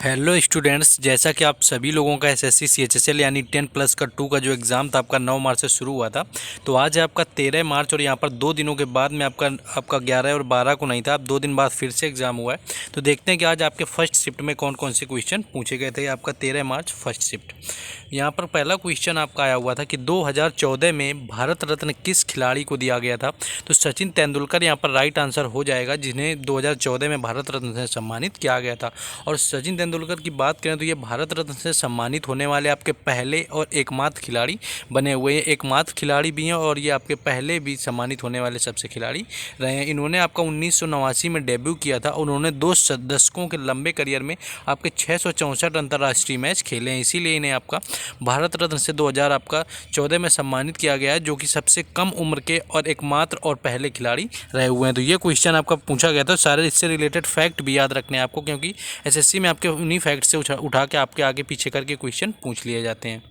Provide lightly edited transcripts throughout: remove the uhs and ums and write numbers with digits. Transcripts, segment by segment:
Hello students, जैसा कि आप सभी लोगों का एसएससी सीएचएसएल यानी 10+ का 2 का जो एग्ज़ाम था आपका 9 मार्च से शुरू हुआ था। तो आज है आपका 13 मार्च और यहाँ पर 2 दिनों के बाद में आपका 11 और 12 को नहीं था। अब 2 दिन बाद फिर से एग्ज़ाम हुआ है। तो देखते हैं कि आज आपके फर्स्ट शिफ्ट में कौन कौन से क्वेश्चन पूछे गए थे। आपका 13 मार्च फर्स्ट शिफ्ट। यहाँ पर पहला क्वेश्चन आपका आया हुआ था कि 2014 में भारत रत्न किस खिलाड़ी को दिया गया था। तो सचिन तेंदुलकर यहाँ पर राइट आंसर हो जाएगा, जिन्हें 2014 में भारत रत्न से सम्मानित किया गया था। और सचिन तेंदुलकर की बात करें तो ये भारत रत्न से सम्मानित होने वाले आपके पहले और एकमात्र खिलाड़ी बने हुए हैं। एकमात्र खिलाड़ी भी हैं और ये आपके पहले भी सम्मानित होने वाले सबसे खिलाड़ी रहे हैं। इन्होंने आपका 1989 में डेब्यू किया था। उन्होंने 2 दशकों के लंबे करियर में आपके 664 अंतर्राष्ट्रीय मैच खेले हैं, इसीलिए इन्हें आपका भारत रत्न से 2014 में सम्मानित किया गया है, जो कि सबसे कम उम्र के और एकमात्र और पहले खिलाड़ी रहे हुए हैं। तो ये क्वेश्चन आपका पूछा गया था। सारे इससे रिलेटेड फैक्ट भी याद रखने हैं आपको, क्योंकि एसएससी में आपके उन्हीं फैक्ट से उठा के आपके आगे पीछे करके क्वेश्चन पूछ लिए जाते हैं।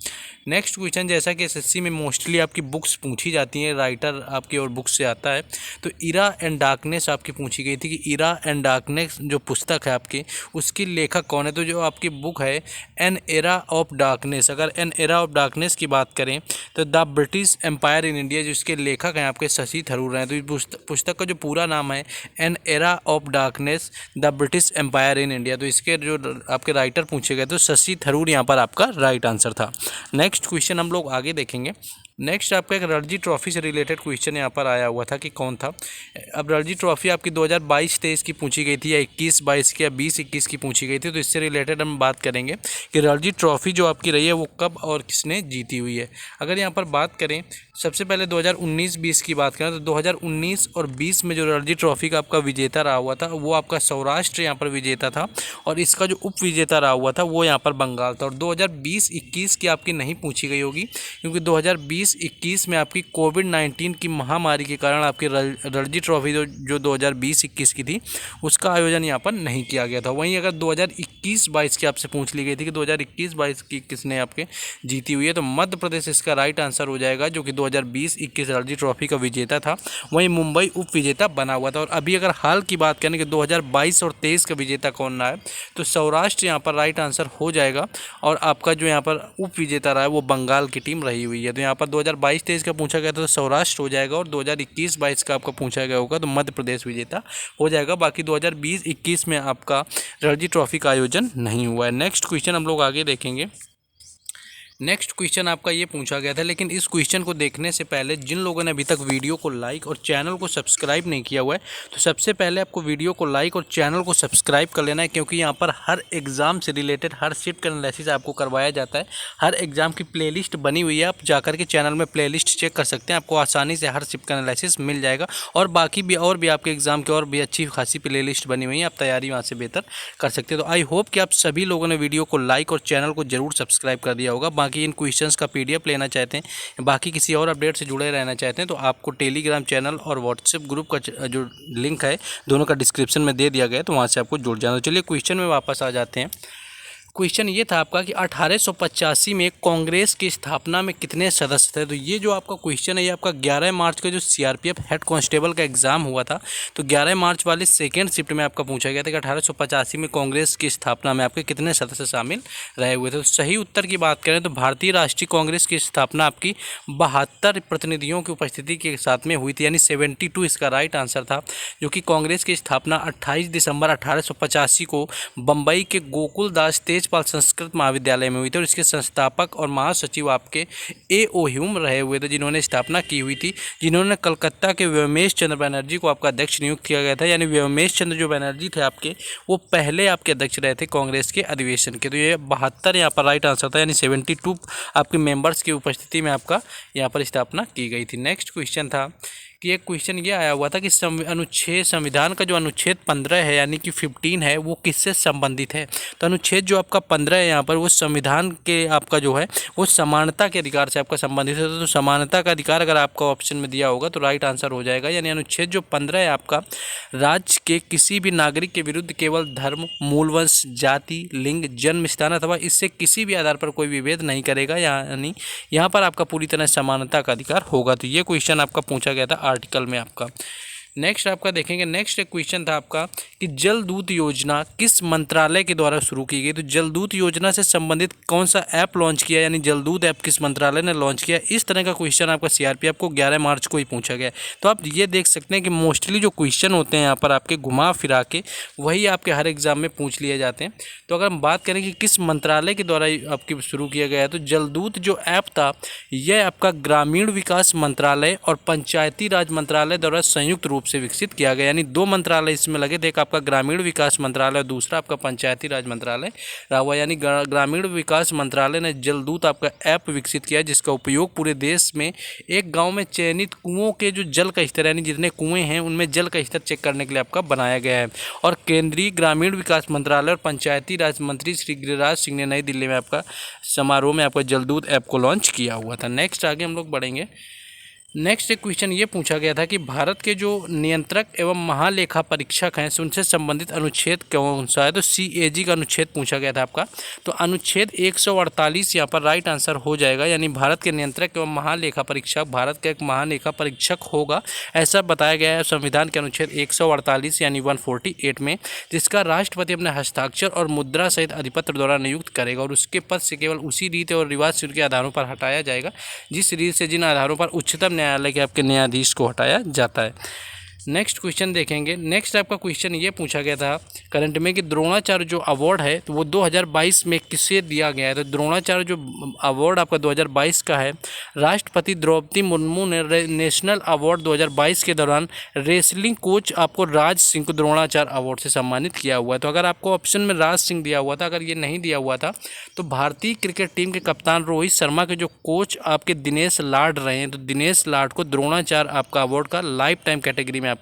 नेक्स्ट क्वेश्चन, जैसा कि एसएससी में मोस्टली आपकी बुक्स पूछी जाती हैं, राइटर आपकी और बुक्स से आता है, तो इरा एंड डार्कनेस आपकी पूछी गई थी कि इरा एंड डार्कनेस जो पुस्तक है आपकी, उसकी लेखक कौन है। तो जो आपकी बुक है एन एरा ऑफ डार्कनेस, अगर एन एरा ऑफ डार्कनेस की बात करें तो the British empire in India, जिसके लेखक हैं आपके शशि थरूर हैं। तो इस पुस्तक का जो पूरा नाम है an era of darkness the British empire in India. तो इसके जो आपके राइटर पूछे गए तो शशि थरूर यहाँ पर आपका राइट आंसर था। नेक्स्ट क्वेश्चन हम लोग आगे देखेंगे। नेक्स्ट आपका एक रणजी ट्रॉफी से रिलेटेड क्वेश्चन यहाँ पर आया हुआ था कि कौन था। अब रणजी ट्रॉफी आपकी 2022-23 की पूछी गई थी, या 21-22 की, या 20-21 की पूछी गई थी। तो इससे रिलेटेड हम बात करेंगे कि रणजी ट्रॉफी जो आपकी रही है वो कब और किसने जीती हुई है। अगर यहाँ पर बात करें सबसे पहले 2019-20 की बात करें तो 2019 और 20 में जो रणजी ट्रॉफी का आपका विजेता रहा हुआ था वो आपका सौराष्ट्र यहाँ पर विजेता था, और इसका जो उप विजेता रहा हुआ था वो यहाँ पर बंगाल था। और 2020-21 की आपकी नहीं पूछी गई होगी, क्योंकि 2020-21 में आपकी कोविड-19 की महामारी के कारण आपकी रणजी ट्रॉफी जो 2020-21 की थी उसका आयोजन यहाँ पर नहीं किया गया था। वहीं अगर 2021-22 की आपसे पूछ ली गई थी कि 2021-22 की किसने आपके जीती हुई है, तो मध्य प्रदेश इसका राइट आंसर हो जाएगा, जो कि 2020-21 रणजी ट्रॉफी का विजेता था। वहीं मुंबई उप विजेता बना हुआ था। और अभी अगर हाल की बात करें कि 2022 और 23 का विजेता कौन रहा है, तो सौराष्ट्र यहाँ पर राइट आंसर हो जाएगा। और आपका जो यहाँ पर उप विजेता रहा है वो बंगाल की टीम रही हुई है। तो यहाँ पर 2022-23 का पूछा गया था तो सौराष्ट्र हो जाएगा, और 2021-22 का आपका पूछा गया होगा तो मध्य प्रदेश विजेता हो जाएगा। बाकी 2020-21 में आपका रणजी ट्रॉफी का आयोजन नहीं हुआ है। नेक्स्ट क्वेश्चन हम लोग आगे देखेंगे। नेक्स्ट क्वेश्चन आपका ये पूछा गया था, लेकिन इस क्वेश्चन को देखने से पहले जिन लोगों ने अभी तक वीडियो को लाइक और चैनल को सब्सक्राइब नहीं किया हुआ है, तो सबसे पहले आपको वीडियो को लाइक और चैनल को सब्सक्राइब कर लेना है, क्योंकि यहाँ पर हर एग्ज़ाम से रिलेटेड हर शिफ्ट का एनालिसिस आपको करवाया जाता है। हर एग्ज़ाम की प्लेलिस्ट बनी हुई है, आप जाकर के चैनल में प्लेलिस्ट चेक कर सकते हैं, आपको आसानी से हर शिफ्ट का एनालिसिस मिल जाएगा। और बाकी भी और भी आपके एग्ज़ाम की और भी अच्छी खासी प्लेलिस्ट बनी हुई है, आप तैयारी वहाँ से बेहतर कर सकते हैं। तो आई होप कि आप सभी लोगों ने वीडियो को लाइक और चैनल को जरूर सब्सक्राइब कर दिया होगा। बाकी इन क्वेश्चंस का पीडीएफ लेना चाहते हैं, बाकी किसी और अपडेट से जुड़े रहना चाहते हैं, तो आपको टेलीग्राम चैनल और व्हाट्सएप ग्रुप का जो लिंक है दोनों का डिस्क्रिप्शन में दे दिया गया है, तो वहाँ से आपको जुड़ जाना। चलिए क्वेश्चन में वापस आ जाते हैं। क्वेश्चन ये था आपका कि 1885 में कांग्रेस की स्थापना में कितने सदस्य थे। तो ये जो आपका क्वेश्चन है ये आपका 11 मार्च का जो सीआरपीएफ हेड कांस्टेबल का एग्जाम हुआ था, तो 11 मार्च वाली सेकेंड शिफ्ट में आपका पूछा गया था कि 1885 में कांग्रेस की स्थापना में आपके कितने सदस्य शामिल रहे हुए थे। तो सही उत्तर की बात करें तो भारतीय राष्ट्रीय कांग्रेस की स्थापना आपकी 72 प्रतिनिधियों की उपस्थिति के साथ में हुई थी, यानी 72 इसका राइट आंसर था। जो कि कांग्रेस की स्थापना 28 दिसंबर 1885 को बम्बई के गोकुल दास तेजपाल संस्कृत महाविद्यालय में हुई थी, और इसके संस्थापक और महासचिव आपके A.O. ह्यूम रहे हुए थे, जिन्होंने स्थापना की हुई थी, जिन्होंने कलकत्ता के व्योमेश चंद्र बनर्जी को आपका अध्यक्ष नियुक्त किया गया था। यानी व्योमेश चंद्र जो बनर्जी थे आपके, वो पहले आपके अध्यक्ष रहे थे कांग्रेस के अधिवेशन के। तो ये 72 यहाँ पर राइट आंसर था, यानी 72 आपके मेंबर्स की उपस्थिति में आपका यहाँ पर स्थापना की गई थी। नेक्स्ट क्वेश्चन था कि एक क्वेश्चन ये आया हुआ था कि संविधान का जो अनुच्छेद 15 है यानी कि 15 है वो किससे संबंधित है। तो अनुच्छेद जो आपका 15 है यहाँ पर वो संविधान के आपका जो है वो समानता के अधिकार से आपका संबंधित है। तो समानता का अधिकार अगर आपका ऑप्शन में दिया होगा तो राइट आंसर हो जाएगा। यानी अनुच्छेद जो 15 है आपका राज्य के किसी भी नागरिक के विरुद्ध केवल धर्म, मूलवंश, जाति, लिंग, जन्म स्थान अथवा इससे किसी भी आधार पर कोई विभेद नहीं करेगा, यानी यहाँ पर आपका पूरी तरह समानता का अधिकार होगा। तो ये क्वेश्चन आपका पूछा गया था आर्टिकल में आपका। नेक्स्ट आपका देखेंगे, नेक्स्ट एक क्वेश्चन था आपका कि जल दूत योजना किस मंत्रालय के द्वारा शुरू की गई। तो जल दूत योजना से संबंधित कौन सा ऐप लॉन्च किया, यानी जल दूत ऐप किस मंत्रालय ने लॉन्च किया। इस तरह का क्वेश्चन आपका सीआरपीएफ को 11 मार्च को ही पूछा गया। तो आप ये देख सकते हैं कि मोस्टली जो क्वेश्चन होते हैं यहाँ पर आपके घुमा फिरा के वही आपके हर एग्जाम में पूछ लिए जाते हैं। तो अगर हम बात करें कि किस मंत्रालय के द्वारा आपकी शुरू किया गया है, तो जलदूत जो ऐप था यह आपका ग्रामीण विकास मंत्रालय और पंचायती राज मंत्रालय द्वारा संयुक्त रूप से विकसित किया गया। यानी दो मंत्रालय इसमें लगे थे, एक आपका ग्रामीण विकास मंत्रालय और दूसरा आपका पंचायती राज मंत्रालय रहा हुआ। यानी ग्रामीण विकास मंत्रालय ने जलदूत आपका ऐप विकसित किया, जिसका उपयोग पूरे देश में एक गाँव में चयनित कुओं के जो जल का स्तर, यानी जितने कुएँ हैं उनमें जल का स्तर चेक करने के लिए आपका बनाया गया है। और केंद्रीय ग्रामीण विकास मंत्रालय और पंचायती राज मंत्री श्री गिरिराज सिंह ने नई दिल्ली में आपका समारोह में आपका जलदूत ऐप को लॉन्च किया हुआ था। नेक्स्ट आगे हम लोग बढ़ेंगे। नेक्स्ट एक क्वेश्चन ये पूछा गया था कि भारत के जो नियंत्रक एवं महालेखा परीक्षक हैं उनसे संबंधित अनुच्छेद कौन सा है। तो CAG का अनुच्छेद पूछा गया था आपका। तो अनुच्छेद 148 यहाँ पर राइट आंसर हो जाएगा। यानी भारत के नियंत्रक एवं महालेखा परीक्षक भारत का एक महालेखा परीक्षक होगा, ऐसा बताया गया है संविधान के अनुच्छेद 148 यानी 148 में, जिसका राष्ट्रपति अपने हस्ताक्षर और मुद्रा सहित अधिपत्र द्वारा नियुक्त करेगा और उसके पद से केवल उसी रीति और रिवाज के आधारों पर हटाया जाएगा जिस रीति से जिन आधारों पर उच्चतम न्यायालय के आपके न्यायाधीश को हटाया जाता है। नेक्स्ट क्वेश्चन देखेंगे। नेक्स्ट आपका क्वेश्चन ये पूछा गया था करंट में कि द्रोणाचार्य जो अवार्ड है तो वो 2022 में किसे दिया गया है। तो द्रोणाचार्य जो अवार्ड आपका 2022 का है, राष्ट्रपति द्रौपदी मुर्मू ने नेशनल अवार्ड 2022 के दौरान रेसलिंग कोच आपको राज सिंह को द्रोणाचार्य अवार्ड से सम्मानित किया हुआ है। तो अगर आपको ऑप्शन में राज सिंह दिया हुआ था, अगर ये नहीं दिया हुआ था तो भारतीय क्रिकेट टीम के कप्तान रोहित शर्मा के जो कोच आपके दिनेश लाड रहे हैं, तो दिनेश लाड को द्रोणाचार्य आपका अवार्ड का लाइफ टाइम कैटेगरी में आपका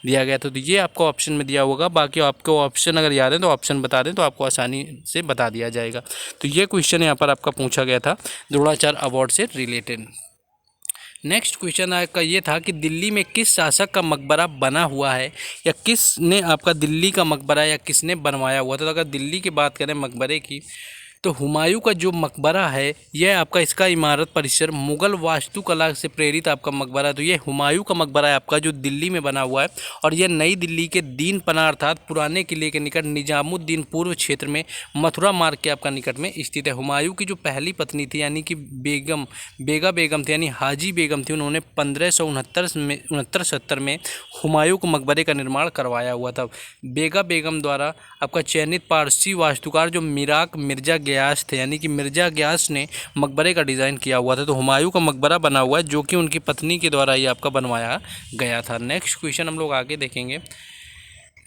दिया गया। तो ये आपको ऑप्शन में दिया होगा। बाकी आपको ऑप्शन अगर याद है तो ऑप्शन बता दें तो आपको आसानी से बता दिया जाएगा। तो ये क्वेश्चन यहाँ पर आपका पूछा गया था द्रोणाचार्य अवार्ड से रिलेटेड। नेक्स्ट क्वेश्चन आपका ये था कि दिल्ली में किस शासक का मकबरा बना हुआ है, या किसने आपका दिल्ली का मकबरा या किसने बनवाया हुआ था। तो अगर दिल्ली की बात करें मकबरे की, तो हुमायूं का जो मकबरा है यह आपका इसका इमारत परिसर मुग़ल वास्तुकला से प्रेरित आपका मकबरा। तो ये हुमायूं का मकबरा है आपका जो दिल्ली में बना हुआ है, और यह नई दिल्ली के दीन पना अर्थात पुराने किले के निकट निजामुद्दीन पूर्व क्षेत्र में मथुरा मार्ग के आपका निकट में स्थित है। हुमायूं की जो पहली पत्नी थी यानी कि बेगा बेगम थी, यानी हाजी बेगम थी, उन्होंने 1569-70 में हुमायूं को मकबरे का निर्माण करवाया हुआ था। बेगा बेगम द्वारा आपका चयनित पारसी वास्तुकार जो मिराक मिर्जा ग्यास थे, यानी कि मिर्जा ग्यास ने मकबरे का डिज़ाइन किया हुआ था। तो हुमायूं का मकबरा बना हुआ है जो कि उनकी पत्नी के द्वारा ये आपका बनवाया गया था। नेक्स्ट क्वेश्चन हम लोग आगे देखेंगे।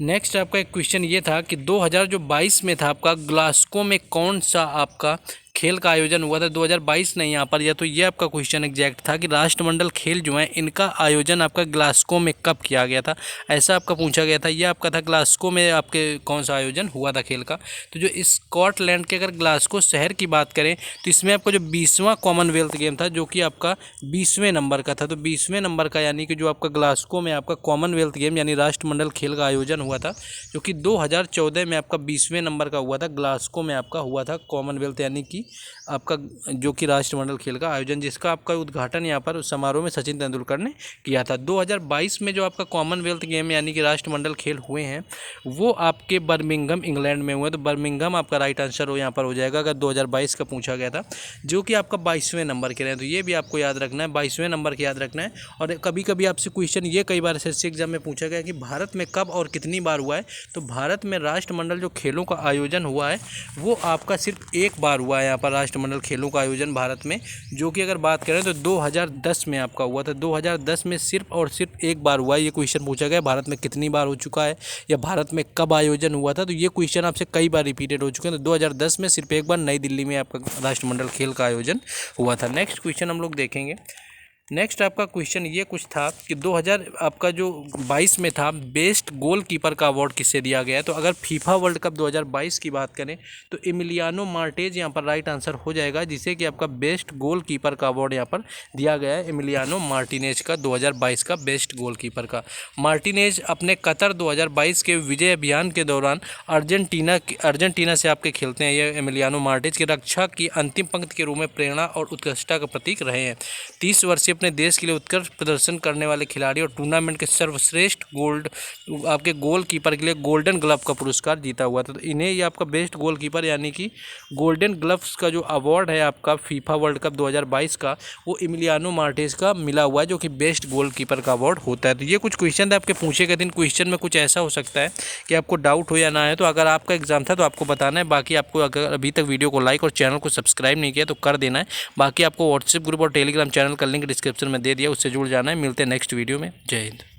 नेक्स्ट आपका एक क्वेश्चन ये था कि 2022 में था आपका ग्लास्को में कौन सा आपका खेल का आयोजन हुआ था। 2022 नहीं यहाँ पर, या तो ये आपका क्वेश्चन एग्जैक्ट था कि राष्ट्रमंडल खेल जो है इनका आयोजन आपका ग्लास्को में कब किया गया था, ऐसा आपका पूछा गया था। ये आपका था ग्लास्को में आपके कौन सा आयोजन हुआ था खेल का। तो जो स्कॉटलैंड के अगर ग्लास्को शहर की बात करें तो इसमें आपका जो 20वां कॉमनवेल्थ गेम था जो कि आपका 20वें नंबर का था। तो 20वें नंबर का यानी कि जो आपका ग्लास्को में आपका कॉमनवेल्थ गेम यानी राष्ट्रमंडल खेल का आयोजन हुआ था, जो कि 2014 में आपका 20वें नंबर का हुआ था। ग्लास्को में आपका हुआ था कॉमनवेल्थ यानी कि आपका जो कि राष्ट्रमंडल खेल का आयोजन, जिसका आपका उद्घाटन यहाँ पर उस समारोह में सचिन तेंदुलकर ने किया था। 2022 में जो आपका कॉमनवेल्थ गेम यानी कि राष्ट्रमंडल खेल हुए हैं वो आपके बर्मिंघम इंग्लैंड में हुए। तो बर्मिंघम आपका राइट आंसर हो यहाँ पर हो जाएगा अगर 2022 का पूछा गया था, जो कि आपका 22वें नंबर के रहे। तो ये भी आपको याद रखना है, 22वें नंबर के याद रखना है। और कभी कभी आपसे क्वेश्चन ये कई बार एसएससी एग्जाम में पूछा गया कि भारत में कब और कितनी बार हुआ है। तो भारत में राष्ट्रमंडल जो खेलों का आयोजन हुआ है वो आपका सिर्फ एक बार हुआ है यहाँ पर राष्ट्रमंडल खेलों का आयोजन भारत में, जो कि अगर बात करें तो 2010 में आपका हुआ था। 2010 में सिर्फ और सिर्फ एक बार हुआ है। ये क्वेश्चन पूछा गया भारत में कितनी बार हो चुका है या भारत में कब आयोजन हुआ था, तो ये क्वेश्चन आपसे कई बार रिपीटेड हो चुके हैं। तो 2010 में सिर्फ एक बार नई दिल्ली में आपका राष्ट्रमंडल खेल का आयोजन हुआ था। नेक्स्ट क्वेश्चन हम लोग देखेंगे। नेक्स्ट आपका क्वेश्चन ये कुछ था कि 2022 में था बेस्ट गोलकीपर का अवार्ड किसे दिया गया है। तो अगर फीफा वर्ल्ड कप 2022 की बात करें तो एमिलियानो मार्टिनेज यहाँ पर राइट आंसर हो जाएगा, जिसे कि आपका बेस्ट गोलकीपर का अवार्ड यहाँ पर दिया गया है एमिलियानो मार्टिनेज का 2022 का बेस्ट गोलकीपर का। मार्टिनेज अपने कतर 2022 के विजय अभियान के दौरान अर्जेंटीना से आपके खेलते हैं। ये एमिलियानो मार्टिनेज की रक्षा की अंतिम पंक्ति के रूप में प्रेरणा और उत्कृष्टता का प्रतीक रहे हैं। 30 वर्षीय अपने देश के लिए उत्कृष्ट प्रदर्शन करने वाले खिलाड़ी और टूर्नामेंट के सर्वश्रेष्ठ आपके गोलकीपर के लिए गोल्डन ग्लव का पुरस्कार जीता हुआ था। तो इन्हें ये आपका बेस्ट गोलकीपर यानी कि गोल्डन ग्लव्स का जो अवार्ड है आपका फीफा वर्ल्ड कप 2022 का, वो इमिलियानो मार्टिनेज का मिला हुआ है, जो कि बेस्ट गोलकीपर का अवार्ड होता है। तो ये कुछ क्वेश्चन थे आपके पूछे गए दिन। क्वेश्चन में कुछ ऐसा हो सकता है कि आपको डाउट हो या ना है, तो अगर आपका एग्जाम था तो आपको बताना है। बाकी आपको अगर अभी तक वीडियो को लाइक और चैनल को सब्सक्राइब नहीं किया तो कर देना है। बाकी आपको व्हाट्सएप ग्रुप और टेलीग्राम चैनल का लिंक डिस्क्रिप्शन में दे दिया, उससे जुड़ जाना है। मिलते हैं नेक्स्ट वीडियो में। जय हिंद।